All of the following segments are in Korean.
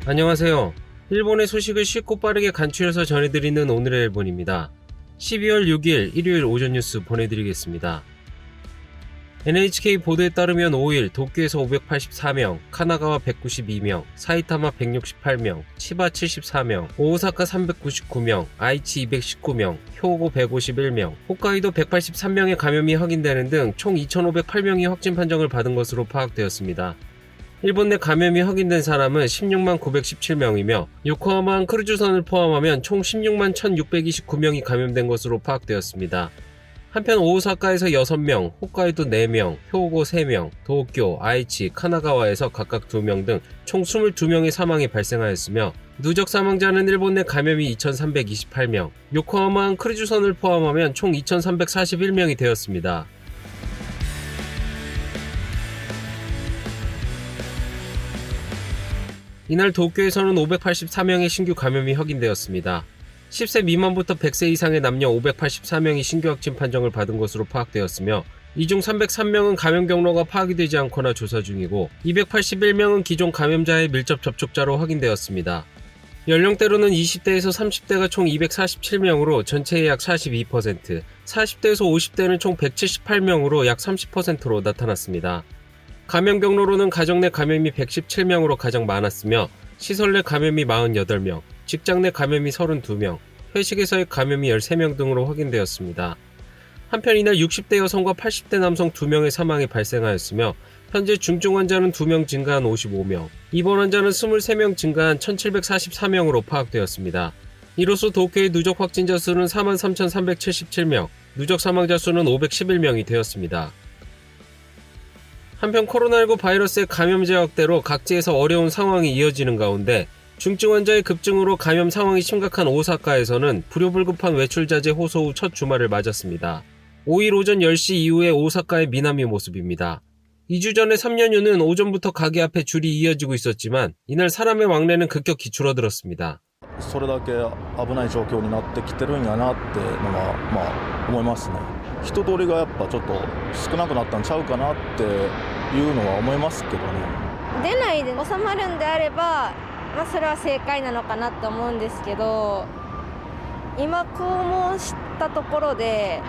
안녕하세요. 일본의 소식을 쉽고 빠르게 간추려서 전해드리는 오늘의 일본입니다. 12월 6일 일요일 오전 뉴스 보내드리겠습니다. NHK 보도에 따르면 5일 도쿄에서 584명, 카나가와 192명, 사이타마 168명, 치바 74명, 오사카 399명, 아이치 219명, 효고 151명, 홋카이도 183명의 감염이 확인되는 등 총 2,508명이 확진 판정을 받은 것으로 파악되었습니다. 일본 내 감염이 확인된 사람은 16만 917명이며 요코하마항 크루즈선을 포함하면 총 16만 1,629명이 감염된 것으로 파악되었습니다. 한편 오사카에서 6명, 홋카이도 4명, 효고 3명, 도쿄, 아이치, 카나가와에서 각각 2명 등 총 22명의 사망이 발생하였으며 누적 사망자는 일본 내 감염이 2,328명, 요코하마항 크루즈선을 포함하면 총 2,341명이 되었습니다. 이날 도쿄에서는 584명의 신규 감염이 확인되었습니다. 10세 미만부터 100세 이상의 남녀 584명이 신규 확진 판정을 받은 것으로 파악되었으며 이 중 303명은 감염 경로가 파악이 되지 않거나 조사 중이고 281명은 기존 감염자의 밀접 접촉자로 확인되었습니다. 연령대로는 20대에서 30대가 총 247명으로 전체의 약 42%, 40대에서 50대는 총 178명으로 약 30%로 나타났습니다. 감염 경로로는 가정 내 감염이 117명으로 가장 많았으며 시설 내 감염이 48명, 직장 내 감염이 32명, 회식에서의 감염이 13명 등으로 확인되었습니다. 한편 이날 60대 여성과 80대 남성 2명의 사망이 발생하였으며 현재 중증 환자는 2명 증가한 55명, 입원 환자는 23명 증가한 1,744명으로 파악되었습니다. 이로써 도쿄의 누적 확진자 수는 43,377명, 누적 사망자 수는 511명이 되었습니다. 한편 코로나19 바이러스의 감염제 확대로 각지에서 어려운 상황이 이어지는 가운데 중증 환자의 급증으로 감염 상황이 심각한 오사카에서는 불효불급한 외출 자제 호소 후 첫 주말을 맞았습니다. 5일 오전 10시 이후의 오사카의 미나미 모습입니다. 2주 전의 3연휴는 오전부터 가게 앞에 줄이 이어지고 있었지만 이날 사람의 왕래는 급격히 줄어들었습니다. それだけ危ない状況になってきてるんやなってのは思いますね。人通りがやっぱちょっと少なくなったんちゃうかなっていうのは思いますけどね。出ないで収まるんであれば、それは正解なのかなと思うんですけど、今訪問したところで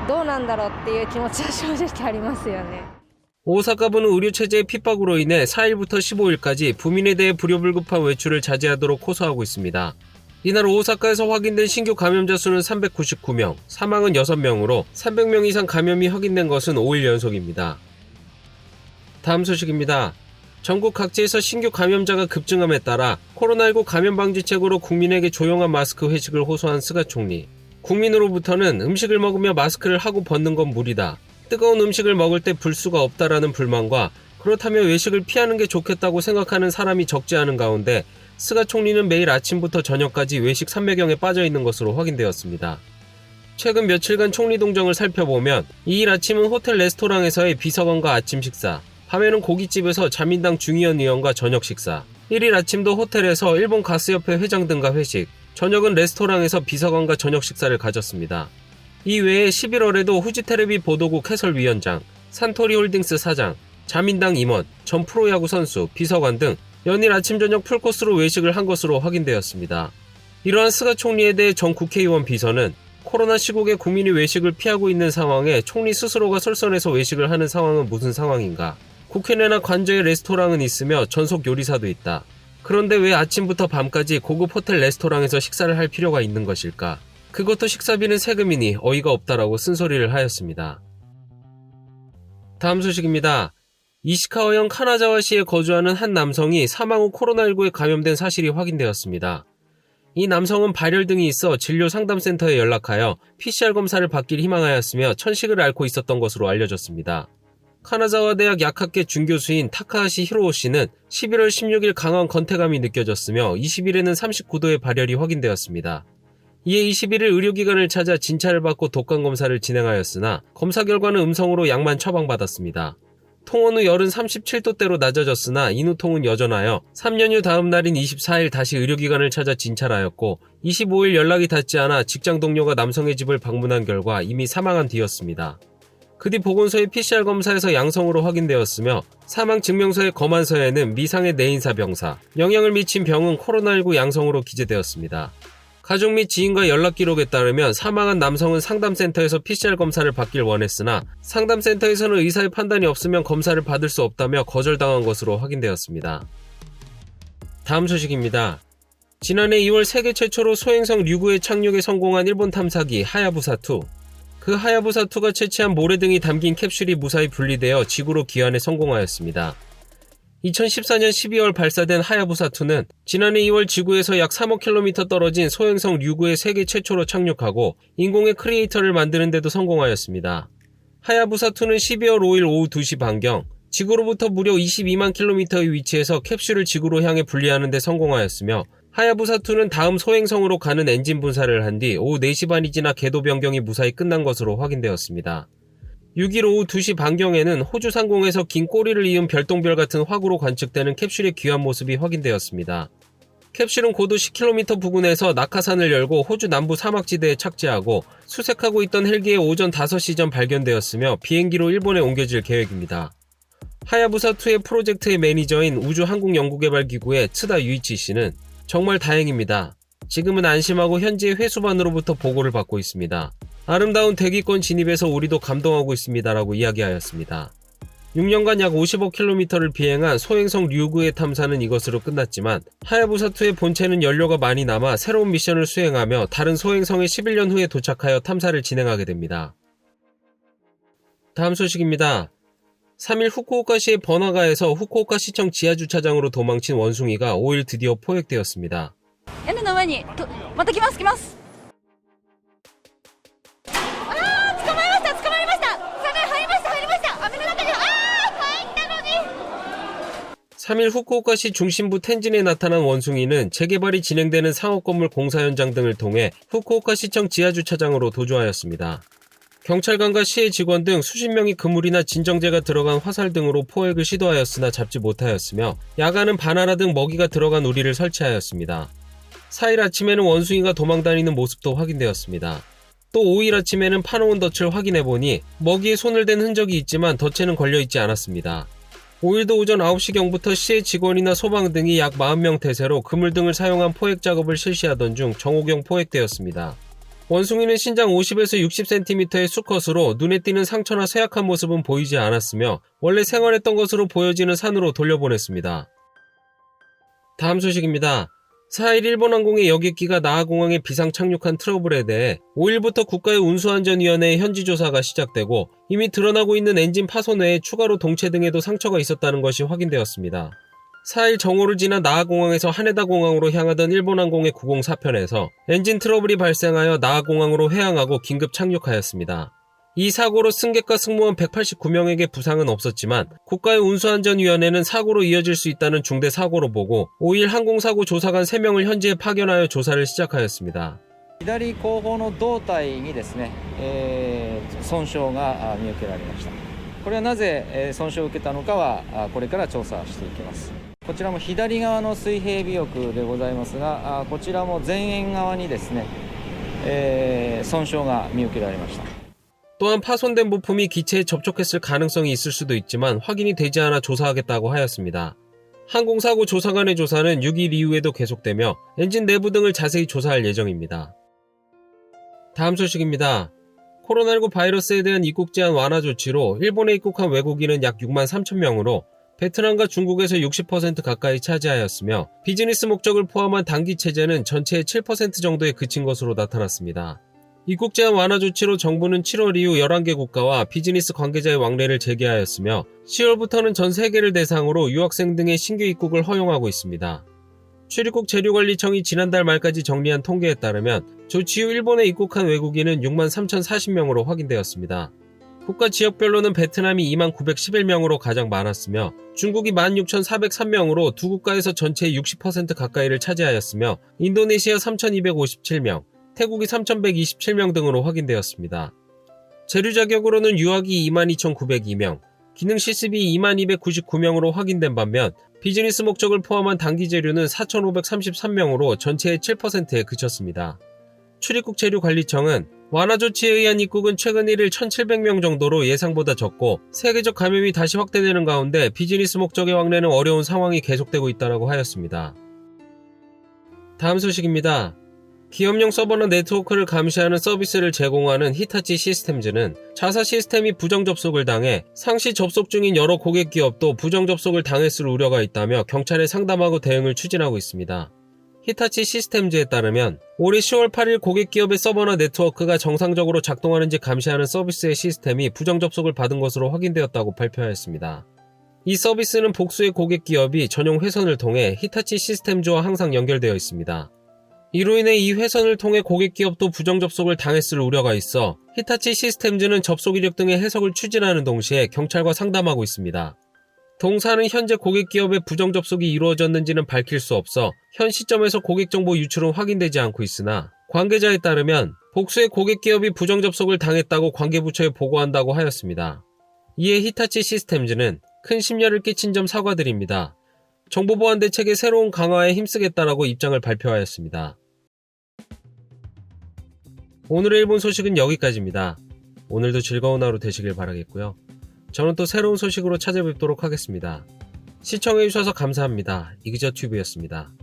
どうなんだろうっていう気持ちは正直ありますよね。 오사카부는 의료체제의 핍박으로 인해 4일부터 15일까지 부민에 대해 불효불급한 외출을 자제하도록 호소하고 있습니다. 이날 오사카에서 확인된 신규 감염자 수는 399명, 사망은 6명으로 300명 이상 감염이 확인된 것은 5일 연속입니다. 다음 소식입니다. 전국 각지에서 신규 감염자가 급증함에 따라 코로나19 감염 방지책으로 국민에게 조용한 마스크 회식을 호소한 스가 총리. 국민으로부터는 음식을 먹으며 마스크를 하고 벗는 건 무리다. 뜨거운 음식을 먹을 때 불 수가 없다라는 불만과 그렇다면 외식을 피하는 게 좋겠다고 생각하는 사람이 적지 않은 가운데 스가 총리는 매일 아침부터 저녁까지 외식 삼매경에 빠져 있는 것으로 확인되었습니다. 최근 며칠간 총리 동정을 살펴보면 2일 아침은 호텔 레스토랑에서의 비서관과 아침 식사, 밤에는 고깃집에서 자민당 중의원 의원과 저녁 식사, 1일 아침도 호텔에서 일본 가스협회 회장 등과 회식, 저녁은 레스토랑에서 비서관과 저녁 식사를 가졌습니다. 이 외에 11월에도 후지테레비 보도국 해설위원장, 산토리홀딩스 사장, 자민당 임원, 전 프로야구 선수, 비서관 등 연일 아침 저녁 풀코스로 외식을 한 것으로 확인되었습니다. 이러한 스가 총리에 대해 전 국회의원 비서는 코로나 시국에 국민이 외식을 피하고 있는 상황에 총리 스스로가 설선해서 외식을 하는 상황은 무슨 상황인가? 국회 내나 관저에 레스토랑은 있으며 전속 요리사도 있다. 그런데 왜 아침부터 밤까지 고급 호텔 레스토랑에서 식사를 할 필요가 있는 것일까? 그것도 식사비는 세금이니 어이가 없다라고 쓴소리를 하였습니다. 다음 소식입니다. 이시카와현 카나자와시에 거주하는 한 남성이 사망 후 코로나19에 감염된 사실이 확인되었습니다. 이 남성은 발열 등이 있어 진료 상담센터에 연락하여 PCR 검사를 받길 희망하였으며 천식을 앓고 있었던 것으로 알려졌습니다. 카나자와 대학 약학계准교수인 타카하시 히로오 씨는 11월 16일 강한 건태감이 느껴졌으며 20일에는 39도의 발열이 확인되었습니다. 이에 21일 의료기관을 찾아 진찰을 받고 독감 검사를 진행하였으나 검사 결과는 음성으로 약만 처방받았습니다. 통원 후 열은 37도대로 낮아졌으나 인후통은 여전하여 3연휴 다음 날인 24일 다시 의료기관을 찾아 진찰하였고 25일 연락이 닿지 않아 직장 동료가 남성의 집을 방문한 결과 이미 사망한 뒤였습니다. 그 뒤 보건소의 PCR 검사에서 양성으로 확인되었으며 사망 증명서의 검안서에는 미상의 내인사 병사, 영향을 미친 병은 코로나19 양성으로 기재되었습니다. 가족 및 지인과 연락 기록에 따르면 사망한 남성은 상담센터에서 PCR 검사를 받길 원했으나 상담센터에서는 의사의 판단이 없으면 검사를 받을 수 없다며 거절당한 것으로 확인되었습니다. 다음 소식입니다. 지난해 2월 세계 최초로 소행성 류구에 착륙에 성공한 일본 탐사기 하야부사2. 그 하야부사2가 채취한 모래 등이 담긴 캡슐이 무사히 분리되어 지구로 귀환에 성공하였습니다. 2014년 12월 발사된 하야부사2는 지난해 2월 지구에서 약 3억 킬로미터 떨어진 소행성 류구에 세계 최초로 착륙하고 인공의 크리에이터를 만드는 데도 성공하였습니다. 하야부사2는 12월 5일 오후 2시 반경 지구로부터 무려 22만 킬로미터의 위치에서 캡슐을 지구로 향해 분리하는 데 성공하였으며 하야부사2는 다음 소행성으로 가는 엔진 분사를 한 뒤 오후 4시 반이 지나 궤도 변경이 무사히 끝난 것으로 확인되었습니다. 6일 오후 2시 반경에는 호주 상공에서 긴 꼬리를 이은 별똥별 같은 화구로 관측되는 캡슐의 귀환 모습이 확인되었습니다. 캡슐은 고도 10km 부근에서 낙하산을 열고 호주 남부 사막지대에 착지하고 수색하고 있던 헬기에 오전 5시 전 발견되었으며 비행기로 일본에 옮겨질 계획입니다. 하야부사2의 프로젝트의 매니저인 우주항공연구개발기구의 츠다 유이치 씨는 정말 다행입니다. 지금은 안심하고 현지의 회수반으로부터 보고를 받고 있습니다. 아름다운 대기권 진입에서 우리도 감동하고 있습니다라고 이야기하였습니다. 6년간 약 50억 킬로미터를 비행한 소행성 류구의 탐사는 이것으로 끝났지만 하야부사2의 본체는 연료가 많이 남아 새로운 미션을 수행하며 다른 소행성에 11년 후에 도착하여 탐사를 진행하게 됩니다. 다음 소식입니다. 3일 후쿠오카시의 번화가에서 후쿠오카 시청 지하주차장으로 도망친 원숭이가 5일 드디어 포획되었습니다. 屋根の上にまた来ます捕まえました入りました網の中に入ったのに 3일 후쿠오카시 중심부 텐진에 나타난 원숭이는 재개발이 진행되는 상업건물 공사 현장 등을 통해 후쿠오카 시청 지하주차장으로 도주하였습니다. 경찰관과 시의 직원 등 수십 명이 그물이나 진정제가 들어간 화살 등으로 포획을 시도하였으나 잡지 못하였으며 야간은 바나나 등 먹이가 들어간 우리를 설치하였습니다. 4일 아침에는 원숭이가 도망다니는 모습도 확인되었습니다. 또 5일 아침에는 파놓은 덫을 확인해보니 먹이에 손을 댄 흔적이 있지만 덫에는 걸려있지 않았습니다. 5일도 오전 9시경부터 시의 직원이나 소방 등이 약 40명 태세로 그물 등을 사용한 포획 작업을 실시하던 중 정오경 포획되었습니다. 원숭이는 신장 50에서 60cm의 수컷으로 눈에 띄는 상처나 쇠약한 모습은 보이지 않았으며 원래 생활했던 것으로 보여지는 산으로 돌려보냈습니다. 다음 소식입니다. 4일 일본항공의 여객기가 나하공항에 비상 착륙한 트러블에 대해 5일부터 국가의 운수안전위원회의 현지조사가 시작되고 이미 드러나고 있는 엔진 파손 외에 추가로 동체 등에도 상처가 있었다는 것이 확인되었습니다. 4일 정오를 지나 나하공항에서 하네다공항으로 향하던 일본항공의 904편에서 엔진 트러블이 발생하여 나하공항으로 회항하고 긴급 착륙하였습니다. 이 사고로 승객과 승무원 189명에게 부상은 없었지만 국가의 운수안전위원회는 사고로 이어질 수 있다는 중대 사고로 보고 5일 항공사고 조사관 3명을 현지에 파견하여 조사를 시작하였습니다. 左後方の胴体にですね、損傷が見受けられました。これはなぜ損傷を受けたのかはこれから調査していきます。こちらも左側の水平尾翼でございますが、こちらも前縁側にですね、損傷が見受けられました。 또한 파손된 부품이 기체에 접촉했을 가능성이 있을 수도 있지만 확인이 되지 않아 조사하겠다고 하였습니다. 항공사고 조사관의 조사는 6일 이후에도 계속되며 엔진 내부 등을 자세히 조사할 예정입니다. 다음 소식입니다. 코로나19 바이러스에 대한 입국 제한 완화 조치로 일본에 입국한 외국인은 약 6만 3천 명으로 베트남과 중국에서 60% 가까이 차지하였으며 비즈니스 목적을 포함한 단기 체제는 전체의 7% 정도에 그친 것으로 나타났습니다. 입국 제한 완화 조치로 정부는 7월 이후 11개 국가와 비즈니스 관계자의 왕래를 재개하였으며 10월부터는 전 세계를 대상으로 유학생 등의 신규 입국을 허용하고 있습니다. 출입국 재료관리청이 지난달 말까지 정리한 통계에 따르면 조치 후 일본에 입국한 외국인은 6만 3,040명으로 확인되었습니다. 국가 지역별로는 베트남이 2만 911명으로 가장 많았으며 중국이 16,403명으로 두 국가에서 전체의 60% 가까이를 차지하였으며 인도네시아 3,257명, 태국이 3,127명 등으로 확인되었습니다. 재류 자격으로는 유학이 22,902명, 기능 실습이 22,299명으로 확인된 반면 비즈니스 목적을 포함한 단기 재류는 4,533명으로 전체의 7%에 그쳤습니다. 출입국 재류 관리청은 완화 조치에 의한 입국은 최근 1일 1,700명 정도로 예상보다 적고 세계적 감염이 다시 확대되는 가운데 비즈니스 목적의 왕래는 어려운 상황이 계속되고 있다고 하였습니다. 다음 소식입니다. 기업용 서버나 네트워크를 감시하는 서비스를 제공하는 히타치 시스템즈는 자사 시스템이 부정 접속을 당해 상시 접속 중인 여러 고객 기업도 부정 접속을 당했을 우려가 있다며 경찰에 상담하고 대응을 추진하고 있습니다. 히타치 시스템즈에 따르면 올해 10월 8일 고객 기업의 서버나 네트워크가 정상적으로 작동하는지 감시하는 서비스의 시스템이 부정 접속을 받은 것으로 확인되었다고 발표하였습니다. 이 서비스는 복수의 고객 기업이 전용 회선을 통해 히타치 시스템즈와 항상 연결되어 있습니다. 이로 인해 이 회선을 통해 고객 기업도 부정 접속을 당했을 우려가 있어 히타치 시스템즈는 접속 이력 등의 해석을 추진하는 동시에 경찰과 상담하고 있습니다. 동사는 현재 고객 기업의 부정 접속이 이루어졌는지는 밝힐 수 없어 현 시점에서 고객 정보 유출은 확인되지 않고 있으나 관계자에 따르면 복수의 고객 기업이 부정 접속을 당했다고 관계부처에 보고한다고 하였습니다. 이에 히타치 시스템즈는 큰 심려를 끼친 점 사과드립니다. 정보보안 대책의 새로운 강화에 힘쓰겠다라고 입장을 발표하였습니다. 오늘의 일본 소식은 여기까지입니다. 오늘도 즐거운 하루 되시길 바라겠고요. 저는 또 새로운 소식으로 찾아뵙도록 하겠습니다. 시청해주셔서 감사합니다. 이기저튜브였습니다.